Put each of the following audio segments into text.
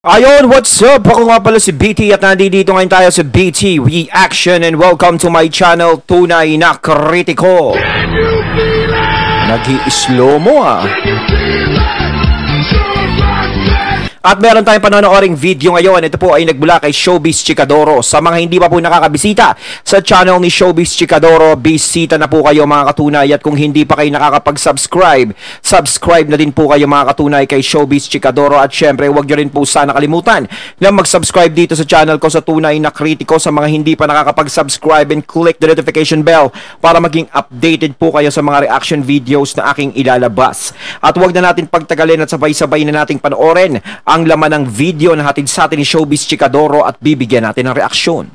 Ayun, what's up? Ako nga pala si BT at nandito ngayon tayo sa BT Reaction and welcome to my channel, Tunay na Kritiko. Nag-i-slow mo ah. At meron tayong panonooring video ngayon. Ito po ay nagbula kay Showbiz Chikadoro. Sa mga hindi pa po nakakabisita sa channel ni Showbiz Chikadoro, bisita na po kayo mga katunay. At kung hindi pa kayo nakakapag-subscribe, subscribe na din po kayo mga katunay kay Showbiz Chikadoro. At syempre, huwag nyo rin po sana kalimutan na mag-subscribe dito sa channel ko sa Tunay na Kritiko. Sa mga hindi pa nakakapag-subscribe, and click the notification bell para maging updated po kayo sa mga reaction videos na aking ilalabas. At huwag na natin pagtagalin at sabay-sabay na nating panoorin ang laman ng video na hatid sa atin ni Showbiz Chikadoro at bibigyan natin ng reaksyon.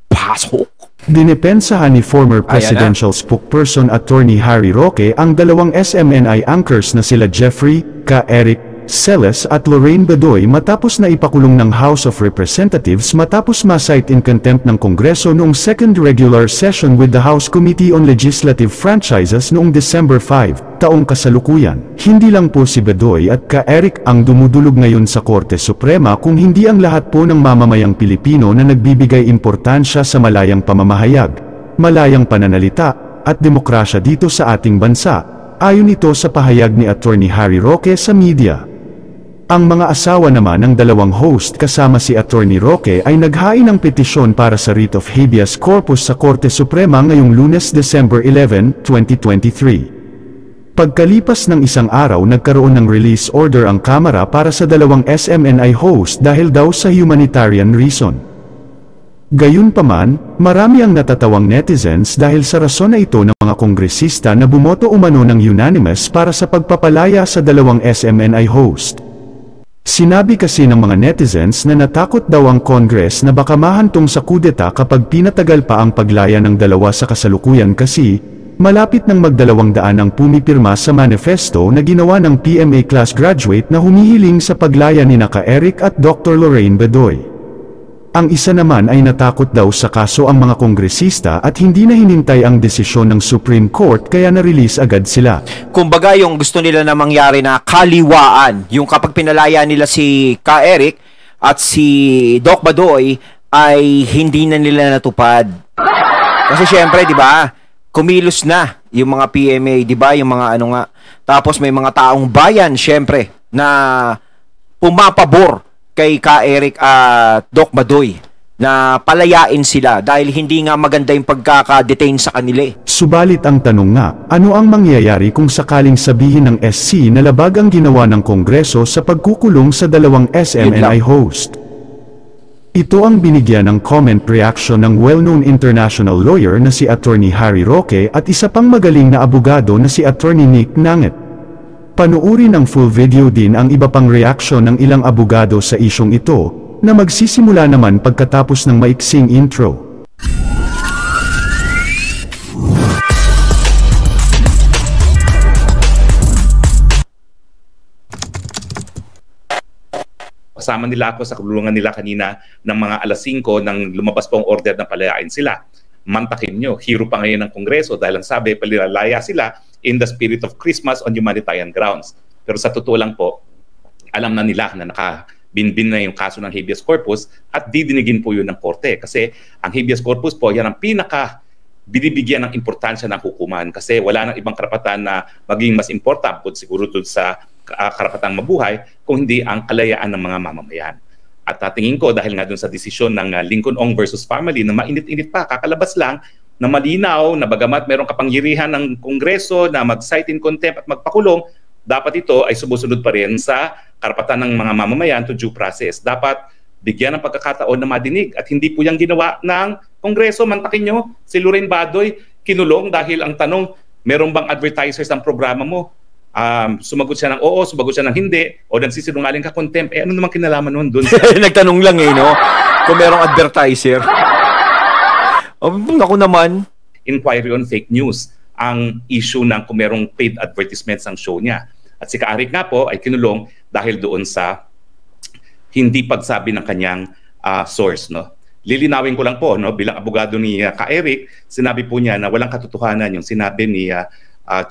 Pasok! Dinepensahan ni former presidential spokesperson Attorney Harry Roque ang dalawang SMNI anchors na sila Jeffrey K. Eric Celes at Lorraine Badoy matapos na ipakulong ng House of Representatives matapos ma-cite in contempt ng Kongreso noong second regular session with the House Committee on Legislative Franchises noong December 5, taong kasalukuyan. Hindi lang po si Badoy at K. Eric ang dumudulog ngayon sa Korte Suprema kung hindi ang lahat po ng mamamayang Pilipino na nagbibigay importansya sa malayang pamamahayag, malayang pananalita, at demokrasya dito sa ating bansa, ayon ito sa pahayag ni Attorney Harry Roque sa media. Ang mga asawa naman ng dalawang host kasama si Attorney Roque ay naghain ng petisyon para sa writ of habeas corpus sa Korte Suprema ngayong Lunes, December 11, 2023. Pagkalipas ng isang araw nagkaroon ng release order ang Kamara para sa dalawang SMNI host dahil daw sa humanitarian reason. Gayunpaman, marami ang natatawang netizens dahil sa rason na ito ng mga kongresista na bumoto umano ng unanimous para sa pagpapalaya sa dalawang SMNI host. Sinabi kasi ng mga netizens na natakot daw ang Congress na baka mahantong sa kudeta kapag pinatagal pa ang paglaya ng dalawa sa kasalukuyan kasi, malapit ng mag-200 ang pumipirma sa manifesto na ginawa ng PMA class graduate na humihiling sa paglaya ni K. Eric at Dr. Lorraine Badoy. Ang isa naman ay natakot daw sa kaso ang mga kongresista at hindi na hinintay ang desisyon ng Supreme Court kaya na-release agad sila. Kumbaga yung gusto nila na mangyari na kaliwaan, yung kapag pinalaya nila si K. Eric at si Doc Badoy ay hindi na nila natupad. Kasi syempre, di ba, kumilos na yung mga PMA, di ba, yung mga ano nga. Tapos may mga taong bayan, syempre, na pumapabor kay K. Eric at Doc Badoy na palayain sila dahil hindi nga maganda yung pagkaka-detain sa kanila. Subalit ang tanong nga, ano ang mangyayari kung sakaling sabihin ng SC na labag ang ginawa ng Kongreso sa pagkukulong sa dalawang SMNI host? Ito ang binigyan ng comment reaction ng well-known international lawyer na si Attorney Harry Roque at isa pang magaling na abogado na si Attorney Nick Nanget. Panuuri ng full video din ang iba pang reaksyon ng ilang abogado sa isyong ito, na magsisimula naman pagkatapos ng maiksing intro. Kasama nila ako sa kulungan nila kanina ng mga alas 5 nang lumabas pa ang order na palayain sila. Mantakin nyo, hero pa ngayon ng Kongreso dahil ang sabi, palilalaya sila in the spirit of Christmas on humanitarian grounds. Pero sa totoo lang po, alam na nila na nakabinbin na yung kaso ng habeas corpus at didinigin po yun ng korte. Kasi ang habeas corpus po, yan ang binibigyan ng importansya ng hukuman. Kasi wala nang ibang karapatan na maging mas important po siguro doon sa karapatang mabuhay kung hindi ang kalayaan ng mga mamamayan. At tingin ko dahil nga dun sa desisyon ng Lincoln Ong versus Family na mainit-init pa, kakalabas lang na malinaw na bagamat merong kapangyarihan ng Kongreso na mag-cite in contempt at magpakulong, dapat ito ay sumusunod pa rin sa karapatan ng mga mamamayan to due process. Dapat bigyan ng pagkakataon na madinig at hindi po yung ginawa ng Kongreso. Mantakin nyo, si Lorraine Badoy kinulong dahil ang tanong, meron bang advertisers ang programa mo? Sumagot siya ng oo, sumagot siya ng hindi, o nagsisinungaling ka, contempt. Ano naman kinalaman nun doon? Nagtanong lang no? Kung merong advertiser. Ako naman. Inquiry on fake news ang issue ng kung merong paid advertisements ang show niya. At si K. Eric nga po ay kinulong dahil doon sa hindi pagsabi ng kanyang source. No? Lilinawin ko lang po, no? Bilang abogado ni K. Eric, sinabi po niya na walang katotohanan yung sinabi ni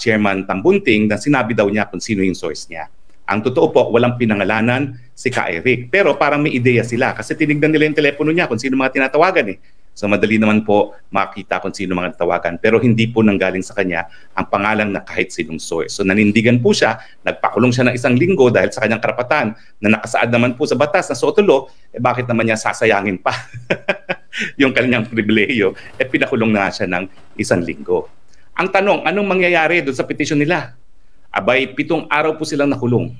Chairman Tambunting na sinabi daw niya kung sino yung source niya. Ang totoo po, walang pinangalanan si Ka Eric. Pero parang may ideya sila kasi tinignan nila yung telepono niya kung sino mga tinatawagan eh. So madali naman po makita kung sino mga tawagan. Pero hindi po nanggaling sa kanya ang pangalan na kahit sinong source. So nanindigan po siya, nagpakulong siya ng 1 linggo dahil sa kanyang karapatan na nakasaad naman po sa batas na SOTO law, bakit naman niya sasayangin pa yung kanyang pribilehiyo? Pinakulong na siya ng 1 linggo. Ang tanong, anong mangyayari doon sa petisyon nila? Abay, 7 araw po silang nakulong.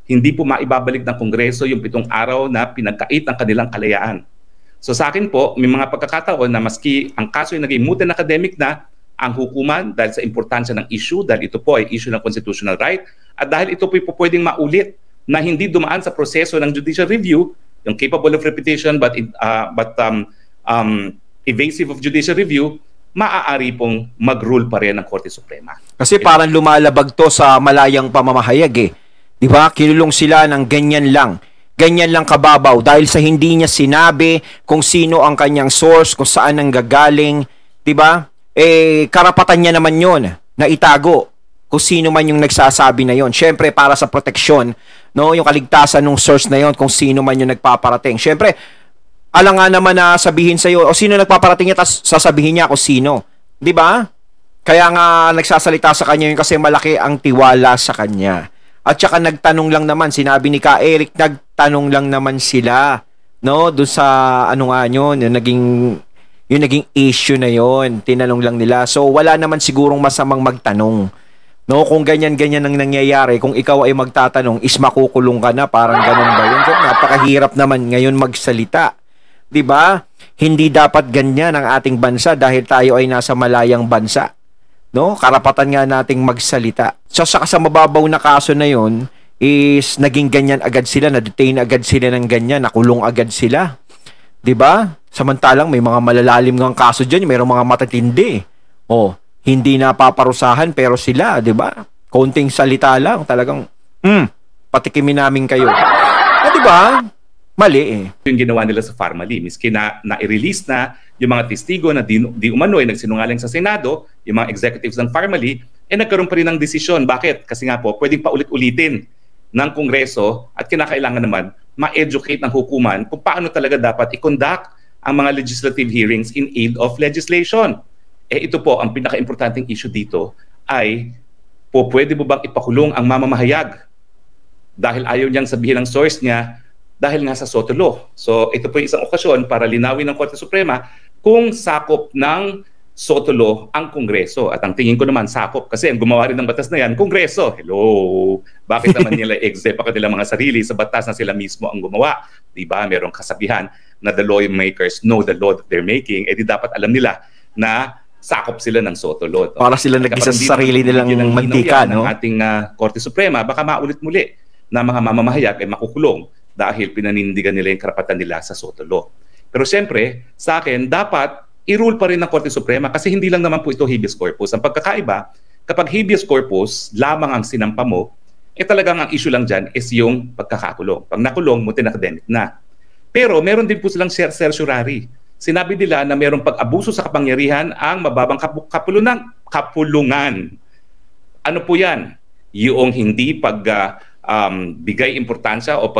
Hindi po maibabalik ng Kongreso yung 7 araw na pinagkait ng kanilang kalayaan. So sa akin po, may mga pagkakataon na maski ang kaso ay naging moot and academic na, ang hukuman dahil sa importansya ng issue, dahil ito po ay issue ng constitutional right, at dahil ito po pwedeng maulit na hindi dumaan sa proseso ng judicial review, yung capable of repetition but evasive of judicial review, maaari pong mag-rule pa rin ng Korte Suprema. Kasi parang lumalabag to sa malayang pamamahayag eh. Di ba? Kinulong sila ng ganyan lang kababaw dahil sa hindi niya sinabi kung sino ang kanyang source, kung saan ang gagaling. Di ba? Karapatan niya naman yon na itago kung sino man yung nagsasabi na yon. Syempre, para sa proteksyon, no, yung kaligtasan ng source na yon, kung sino man yung nagpaparating. Syempre, alang nga naman na sabihin sa iyo o sino nagpaparating niya, tas sasabihin niya kung sino. 'Di ba? Kaya nga nagsasalita sa kanya yun kasi malaki ang tiwala sa kanya. At saka nagtanong lang naman, sinabi ni Ka Eric, nagtanong lang naman sila, no, doon sa ano nga yun, yung naging issue na yun, tinanong lang nila. So wala naman sigurong masamang magtanong. No, kung ganyan-ganyan ang nangyayari, kung ikaw ay magtatanong, is makukulong ka na, parang ganun ba yun? So, napakahirap naman ngayon magsalita. 'Di ba? Hindi dapat ganyan ang ating bansa dahil tayo ay nasa malayang bansa. No? Karapatan nga nating magsalita. So sa mababaw na kaso na 'yon is naging ganyan agad sila, na-detain agad sila ng ganyan, nakulong agad sila. 'Di ba? Samantalang may mga malalalim ngang kaso diyan, mayroong mga matatindi. Oh, hindi napaparusahan pero sila, 'di ba? Konting salita lang talagang patikimin namin kayo. 'Di ba? Mali eh. Yung ginawa nila sa Farmally, miski na-release na yung mga testigo na di umano ay nagsinungaling sa Senado, yung mga executives ng Farmally, nagkaroon pa rin ng desisyon. Bakit? Kasi nga po, pwedeng paulit-ulitin ng Kongreso at kinakailangan naman ma-educate ng hukuman kung paano talaga dapat i-conduct ang mga legislative hearings in aid of legislation. Ito po, ang pinaka-importanting issue dito ay pwede mo bang ipakulong ang mamamahayag dahil ayaw niyang sabihin ng source niya dahil nga sa SOTO law. So ito po yung isang okasyon para linawin ng Korte Suprema kung sakop ng SOTO law ang Kongreso. At ang tingin ko naman sakop kasi ang gumawa rin ng batas na yan, Kongreso. Hello! Bakit naman nila exempt pa kanilang mga sarili sa batas na sila mismo ang gumawa? Diba? Merong kasabihan na the lawmakers know the law that they're making. Di dapat alam nila na sakop sila ng SOTO law. Para sila nag-isa sa sarili nilang mantika, no? Ng ating Korte Suprema, baka maulit muli na mga mamamahayag ay makukulong dahil pinanindigan nila yung karapatan nila sa SOTO law. Pero siyempre, sa akin, dapat i-rule pa rin ng Korte Suprema kasi hindi lang naman po ito habeas corpus. Ang pagkakaiba, kapag habeas corpus, lamang ang sinampa mo, talagang ang issue lang dyan is yung pagkakakulong. Pag nakulong, moot and academic na. Pero meron din po silang certiorari. Sinabi nila na merong pag-abuso sa kapangyarihan ang mababang kapulungan. Ano po yan? Yung hindi bigay importansya o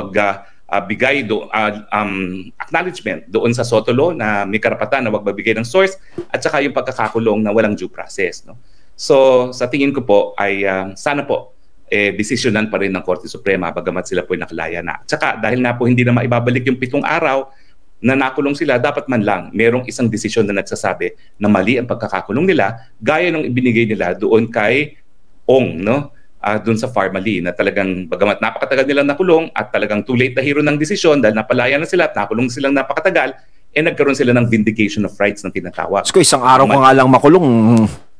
bigay acknowledgement doon sa SOTO law na may karapatan na wag magbigay ng source at saka yung pagkakakulong na walang due process. No? So sa tingin ko po ay sana po desisyonan pa rin ng Korte Suprema bagamat sila po ay nakalaya na. At saka dahil na po hindi na maibabalik yung 7 araw na nakulong sila, dapat man lang merong isang desisyon na nagsasabi na mali ang pagkakakulong nila gaya ng ibinigay nila doon kay Ong, no? Doon sa Farmally na talagang bagamat napakatagal nilang nakulong at talagang too late na hero ng desisyon dahil napalaya na sila at nakulong silang napakatagal, nagkaroon sila ng vindication of rights na tinatawag. So isang araw ko nga lang makulong,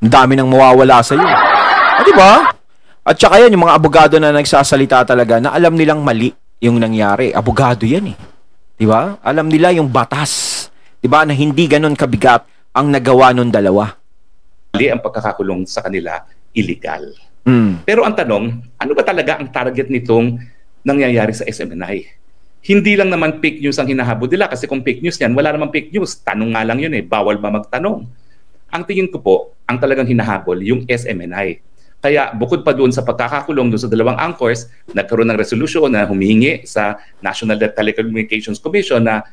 dami nang mawawala sa iyo. Di ba? At saka yan, yung mga abogado na nagsasalita talaga na alam nilang mali yung nangyari. Abogado yan eh. Di ba? Alam nila yung batas. Di ba? Na hindi ganun kabigat ang nagawa ng dalawa. Mali ang pagkakakulong sa kanila, illegal. Pero ang tanong, ano ba talaga ang target nitong nangyayari sa SMNI? Hindi lang naman fake news ang hinahabol nila kasi kung fake news yan, wala namang fake news. Tanong nga lang yun bawal ba magtanong? Ang tingin ko po, ang talagang hinahabol, yung SMNI. Kaya bukod pa doon sa pagkakakulong doon sa dalawang anchors, nagkaroon ng resolution na humihingi sa National Telecommunications Commission na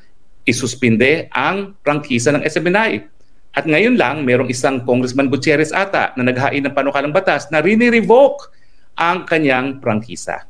isuspinde ang prangkisa ng SMNI. At ngayon lang, merong isang Congressman Gutierrez ata na naghain ng panukalang batas na rini-revoke ang kanyang prangkisa.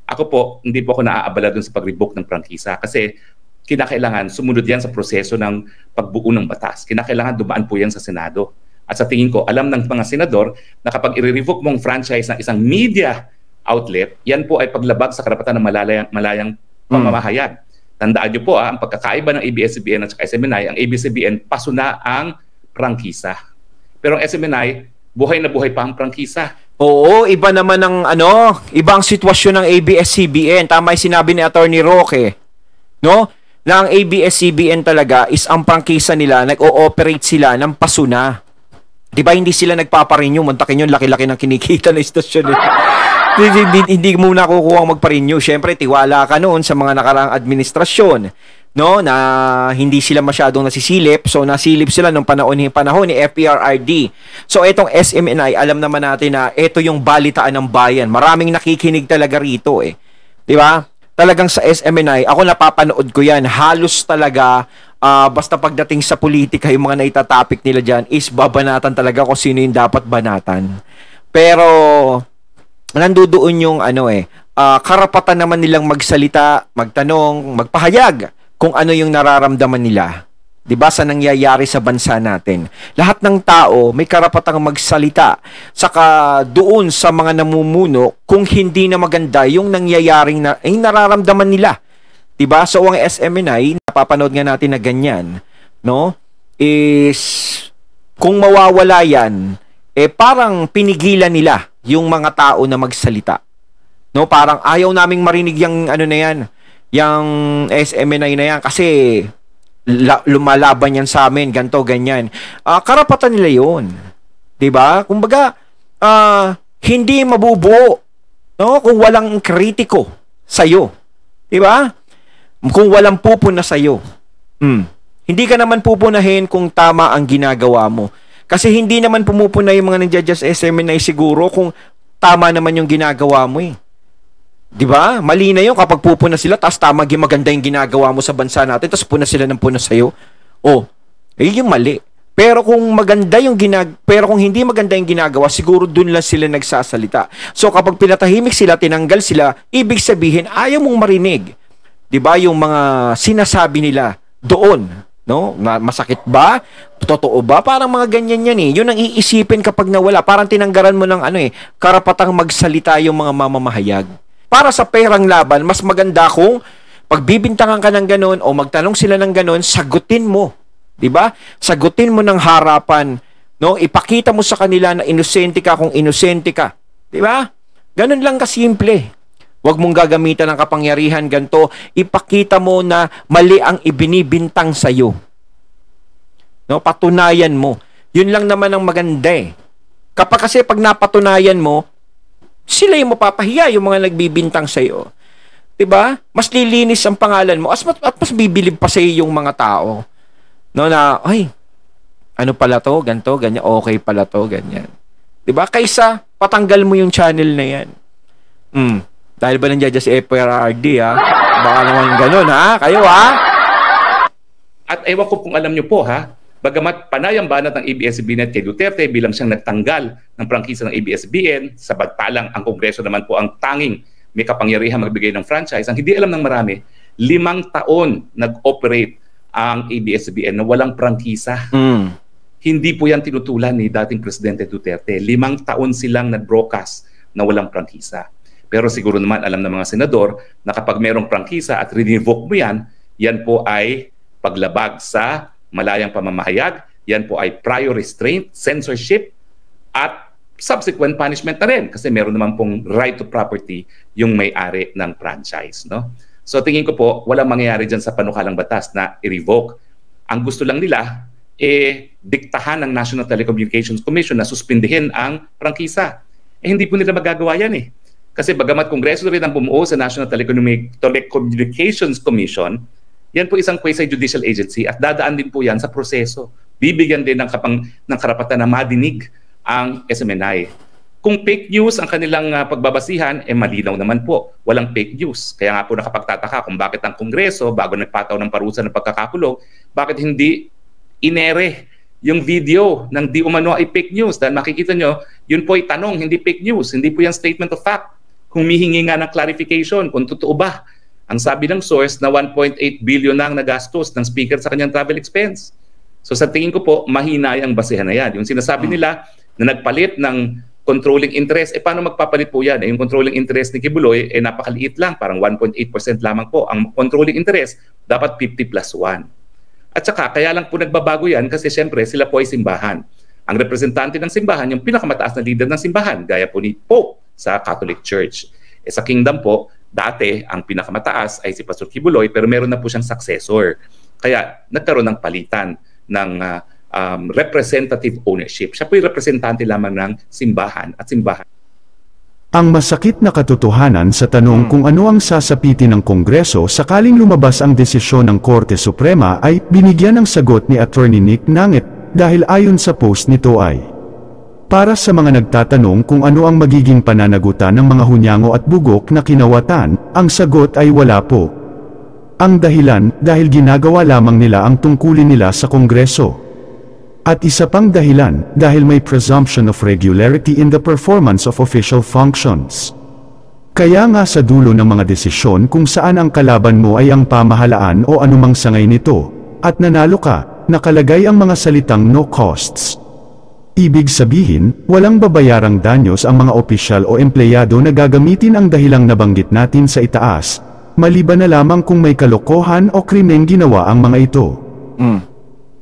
Ako po, hindi po ako naaabala doon sa pag-revoke ng prangkisa kasi kinakailangan sumunod yan sa proseso ng pagbuo ng batas. Kinakailangan dumaan po yan sa Senado. At sa tingin ko, alam ng mga senador na kapag i-revoke mong franchise ng isang media outlet, yan po ay paglabag sa karapatan ng malayang pamamahayag. Tandaan niyo po, ang pagkakaiba ng ABS-CBN at saka SMNI, ang ABS-CBN pasuna ang prangkisa. Pero ang SMNI, buhay na buhay pa ang prangkisa. Oo, iba naman ang ibang sitwasyon ng ABS-CBN. Tama 'yung sinabi ni Attorney Roque. No? Na ang ABS-CBN talaga is ang prangkisa nila, nag-ooperate sila ng pasuna. 'Di ba hindi sila nagpapa-renew, muntakin 'yung laki-laki ng kinikita ng istasyon. Hindi mo nakukuha ang magpa-renew. Syempre, tiwala ka noon sa mga nakaraang administrasyon, no, na hindi sila masyadong nasisilip. So nasilip sila nung panahon ni FPRRD. So itong SMNI, alam naman natin na ito yung balitaan ng bayan. Maraming nakikinig talaga rito eh. 'Di ba? Talagang sa SMNI, ako napapanood ko 'yan. Halos talaga basta pagdating sa politika, yung mga naitatopic nila diyan is babanatan talaga kung sino yung dapat banatan. Pero nandoon yung karapatan naman nilang magsalita, magtanong, magpahayag kung ano yung nararamdaman nila. 'Di ba sa nangyayari sa bansa natin? Lahat ng tao may karapatang magsalita. Saka doon sa mga namumuno kung hindi na maganda yung nangyayaring nararamdaman nila. 'Di ba? So ang SMNI, napapanood nga natin na ganyan, no? Is kung mawawala yan, parang pinigilan nila yung mga tao na magsalita. No, parang ayaw naming marinig yung na yan, yung SMNI na yan kasi lumalaban yan sa amin, ganto ganyan. Karapatan nila 'yon. 'Di ba? Kumbaga hindi mabubuo, no, kung walang kritiko sa iyo. 'Di ba? Kung walang pupuna sa iyo. Hindi ka naman pupunahin kung tama ang ginagawa mo. Kasi hindi naman pumupuna yung mga nandiyan sa SMNI siguro kung tama naman yung ginagawa mo eh. 'Di ba? Mali na 'yon kapag pupuna sila tapos tama maganda yung ginagawa mo sa bansa natin tapos puna sila ng puna sa iyo. Yung mali. Pero kung hindi maganda yung ginagawa, siguro dun lang sila nagsasalita. So kapag pinatahimik sila, tinanggal sila, ibig sabihin ayaw mong marinig. 'Di ba? Yung mga sinasabi nila doon, no? Masakit ba? Totoo ba? Parang mga ganyan yan eh. Yun ang iisipin kapag nawala. Parang tinanggaran mo ng karapatang magsalita yung mga mamamahayag. Para sa perang laban, mas maganda kung pagbibintangan ka ng ganon o magtanong sila ng ganon, sagutin mo. 'Di ba? Sagutin mo ng harapan, no? Ipakita mo sa kanila na inosente ka kung inosente ka. 'Di ba? Ganon lang kasimple. Huwag mong gagamitan ng kapangyarihan ganito. Ipakita mo na mali ang ibinibintang sa iyo. No, patunayan mo. 'Yun lang naman ang maganda eh. Kapag kasi pag napatunayan mo, sila yung mapapahiya, yung mga nagbibintang sa iyo. 'Di ba? Mas lilinis ang pangalan mo. At mas bibilib pa sa iyo yung mga tao. No, na ay ano pala to, ganto, ganyan, okay pala to, ganyan. 'Di ba? Kaysa patanggal mo yung channel na 'yan. Dahil ba nandiyan si FPRRD ha? Baka naman gano'n ha? Kayo ha? At ewan ko kung alam nyo po ha, bagamat panayang banat ng ABS-CBN kay Duterte bilang siyang nagtanggal ng prangkisa ng ABS-CBN, samantalang ang Kongreso naman po ang tanging may kapangyarihan magbigay ng franchise, ang hindi alam ng marami, 5 taon nag-operate ang ABS-CBN na walang prangkisa. Hindi po yan tinutulan ni dating Presidente Duterte. 5 taon silang nag-broadcast na walang prangkisa. Pero siguro naman alam ng mga senador na kapag mayroong prangkisa at revoke mo yan, yan po ay paglabag sa malayang pamamahayag, yan po ay prior restraint, censorship, at subsequent punishment na rin kasi meron naman pong right to property yung may-ari ng franchise. No? So tingin ko po, walang mangyayari dyan sa panukalang batas na i-revoke. Ang gusto lang nila, diktahan ng National Telecommunications Commission na suspindihin ang prangkisa. Hindi po nila magagawa yan eh. Kasi bagamat Kongreso rin ang bumuo sa National Telecommunications Commission, yan po isang quasi-judicial agency at dadaan din po yan sa proseso. Bibigyan din ng karapatan na madinig ang SMNI. Kung fake news ang kanilang pagbabasihan, malinaw naman po. Walang fake news. Kaya nga po nakapagtataka kung bakit ang Kongreso, bago nagpataw ng parusa ng pagkakakulong, bakit hindi inere yung video ng di umano ay fake news. Dahil makikita nyo, yun po ay tanong, hindi fake news. Hindi po yan statement of fact. Humihingi nga ng clarification kung totoo ba. Ang sabi ng source na 1.8 billion na ang nagastos ng speaker sa kanyang travel expense. So sa tingin ko po, mahina ang basehan na yan. Yung sinasabi nila na nagpalit ng controlling interest, paano magpapalit po yan? Yung controlling interest ni Kibuloy, napakaliit lang, parang 1.8% lamang po. Ang controlling interest, dapat 50+1. At saka, kaya lang po nagbabago yan kasi siyempre sila po ay simbahan. Ang representante ng simbahan, yung pinakamataas na leader ng simbahan, gaya po ni Pope sa Catholic Church. Sa Kingdom po, dati ang pinakamataas ay si Pastor Kibuloy, pero meron na po siyang successor. Kaya nagkaroon ng palitan ng representative ownership. Siya po yung representante lamang ng simbahan at simbahan. Ang masakit na katotohanan sa tanong kung ano ang sasapitin ng Kongreso sakaling lumabas ang desisyon ng Korte Suprema ay binigyan ng sagot ni Attorney Nick Nangit dahil ayon sa post nito ay para sa mga nagtatanong kung ano ang magiging pananagutan ng mga hunyango at bugok na kinawatan, ang sagot ay wala po. Ang dahilan dahil ginagawa lamang nila ang tungkulin nila sa Kongreso. At isa pang dahilan, dahil may presumption of regularity in the performance of official functions. Kaya nga sa dulo ng mga desisyon kung saan ang kalaban mo ay ang pamahalaan o anumang sangay nito, at nanalo ka, nakalagay ang mga salitang no costs. Ibig sabihin, walang babayarang danyos ang mga opisyal o empleyado na gagamitin ang dahilang nabanggit natin sa itaas, maliban na lamang kung may kalokohan o krimeng ginawa ang mga ito.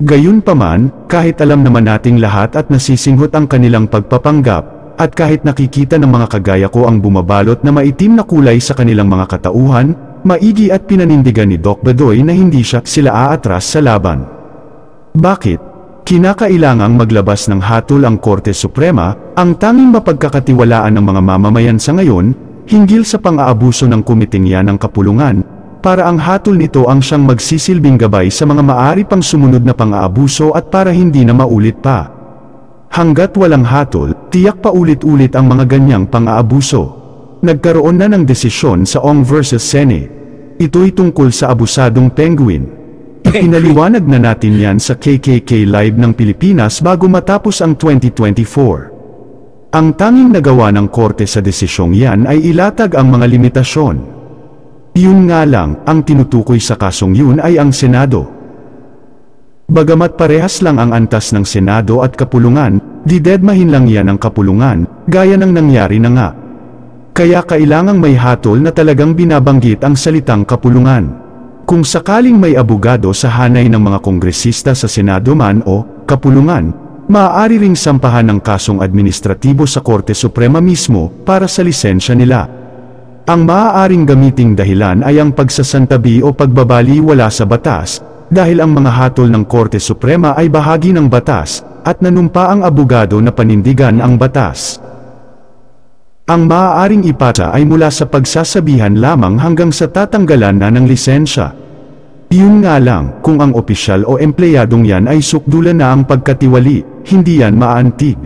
Gayunpaman, kahit alam naman nating lahat at nasisinghot ang kanilang pagpapanggap, at kahit nakikita ng mga kagaya ko ang bumabalot na maitim na kulay sa kanilang mga katauhan, maigi at pinanindigan ni Doc Badoy na hindi sila aatras sa laban. Bakit? Kinakailangang maglabas ng hatol ang Korte Suprema, ang tanging mapagkakatiwalaan ng mga mamamayan sa ngayon, hinggil sa pang-aabuso ng komiting yan ng kapulungan, para ang hatol nito ang siyang magsisilbing gabay sa mga maaari pang sumunod na pang-aabuso at para hindi na maulit pa. Hanggat walang hatol, tiyak pa ulit-ulit ang mga ganyang pang-aabuso. Nagkaroon na ng desisyon sa Ong versus Senate. Ito'y tungkol sa abusadong penguin. Ipinaliwanag na natin yan sa KKK Live ng Pilipinas bago matapos ang 2024. Ang tanging nagawa ng korte sa desisyong yan ay ilatag ang mga limitasyon. Yun nga lang, ang tinutukoy sa kasong yun ay ang Senado. Bagamat parehas lang ang antas ng Senado at kapulungan, didedmahin lang yan ang kapulungan, gaya ng nangyari na nga. Kaya kailangang may hatol na talagang binabanggit ang salitang kapulungan. Kung sakaling may abogado sa hanay ng mga kongresista sa Senado man o kapulungan, maaari ring sampahan ng kasong administratibo sa Korte Suprema mismo para sa lisensya nila. Ang maaaring gamiting dahilan ay ang pagsasantabi o pagbabaliwala sa batas, dahil ang mga hatol ng Korte Suprema ay bahagi ng batas, at nanumpa ang abogado na panindigan ang batas. Ang maaaring ipasa ay mula sa pagsasabihan lamang hanggang sa tatanggalan na ng lisensya. Yun nga lang, kung ang opisyal o empleyadong yan ay sukdulan na ang pagkatiwali, hindi yan maantig.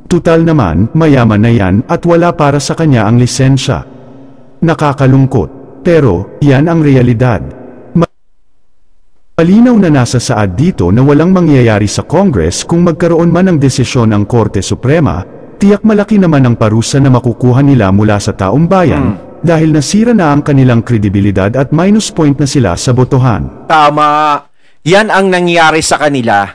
Tutal naman, mayaman na yan at wala para sa kanya ang lisensya. Nakakalungkot, pero yan ang realidad. Malinaw na nasa saad dito na walang mangyayari sa Congress kung magkaroon man ng desisyon ang Korte Suprema, tiyak malaki naman ang parusa na makukuha nila mula sa taong bayan, dahil nasira na ang kanilang kredibilidad at minus point na sila sa botohan. Tama. Yan ang nangyari sa kanila.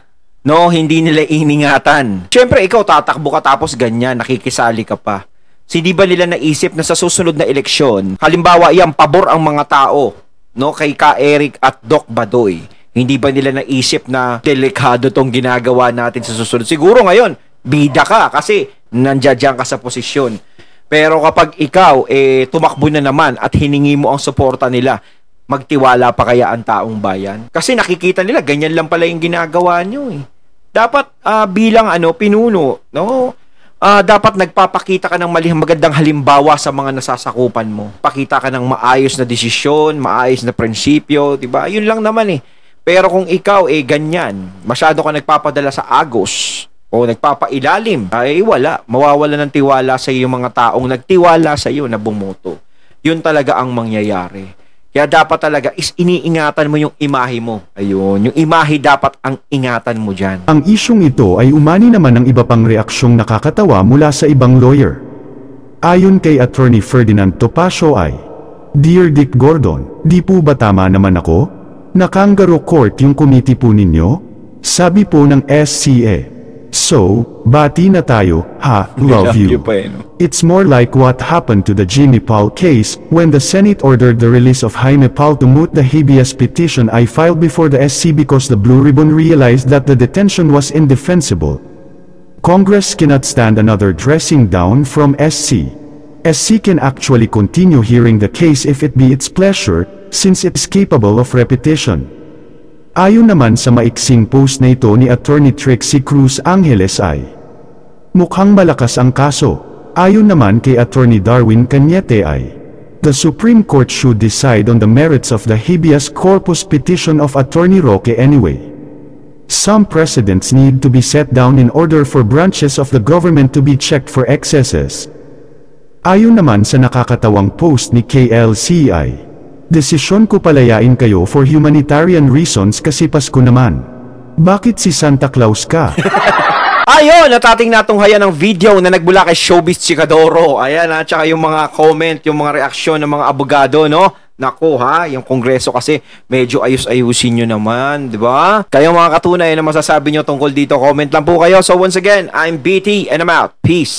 No, hindi nila iningatan. Siyempre, ikaw tatakbo ka tapos ganyan, nakikisali ka pa. Hindi ba nila naisip na sa susunod na eleksyon, halimbawa yan, pabor ang mga tao, no, kay Ka Eric at Doc Badoy. Hindi ba nila naisip na delikado tong ginagawa natin sa susunod? Siguro ngayon, bida ka kasi nandiyan ka sa posisyon. Pero kapag ikaw, tumakbo na naman at hiningi mo ang suporta nila, magtiwala pa kaya ang taong bayan? Kasi nakikita nila, ganyan lang pala yung ginagawa nyo eh. Dapat bilang pinuno, no? Dapat nagpapakita ka ng magandang halimbawa sa mga nasasakupan mo. Pakita ka ng maayos na desisyon, maayos na prinsipyo, di ba? Yun lang naman eh. Pero kung ikaw ganyan, masyado ka nagpapadala sa agos, o nagpapailalim, ay wala. Mawawala ng tiwala sa iyo yung mga taong nagtiwala sa iyo na bumoto. Yun talaga ang mangyayari. Kaya dapat talaga is iniingatan mo yung imahe mo. Ayun, yung imahe dapat ang ingatan mo dyan. Ang isyong ito ay umani naman ng iba pang reaksyong nakakatawa mula sa ibang lawyer. Ayon kay Attorney Ferdinand Topacio ay, Dear Dick Gordon, di po ba tama naman ako? Na-kangaroo court yung committee po ninyo? Sabi po ng SCA. So, bati na tayo, ha, love you. It's more like what happened to the Jimmy Paul case, when the Senate ordered the release of Jaime Paul to moot the habeas petition I filed before the SC because the Blue Ribbon realized that the detention was indefensible. Congress cannot stand another dressing down from SC. SC can actually continue hearing the case if it be its pleasure, since it is capable of repetition. Ayon naman sa maiksing post na ito ni Attorney Trixie Cruz Angeles ay, mukhang malakas ang kaso. Ayon naman kay Attorney Darwin Cañete ay, the Supreme Court should decide on the merits of the habeas corpus petition of Attorney Roque anyway. Some precedents need to be set down in order for branches of the government to be checked for excesses. Ayon naman sa nakakatawang post ni KLC ay, desisyon ko palayain kayo for humanitarian reasons kasi Pasko naman. Bakit si Santa Claus ka? Ayun, at ating natunghayan ng video na nagbula kay Showbiz Chikadoro. Ayan ha, tsaka yung mga comment, yung mga reaksyon ng mga abogado, no? Naku ha, yung kongreso kasi medyo ayus-ayusin nyo naman, di ba? Kayong mga katunay na masasabi nyo tungkol dito, comment lang po kayo. So once again, I'm BT and I'm out. Peace!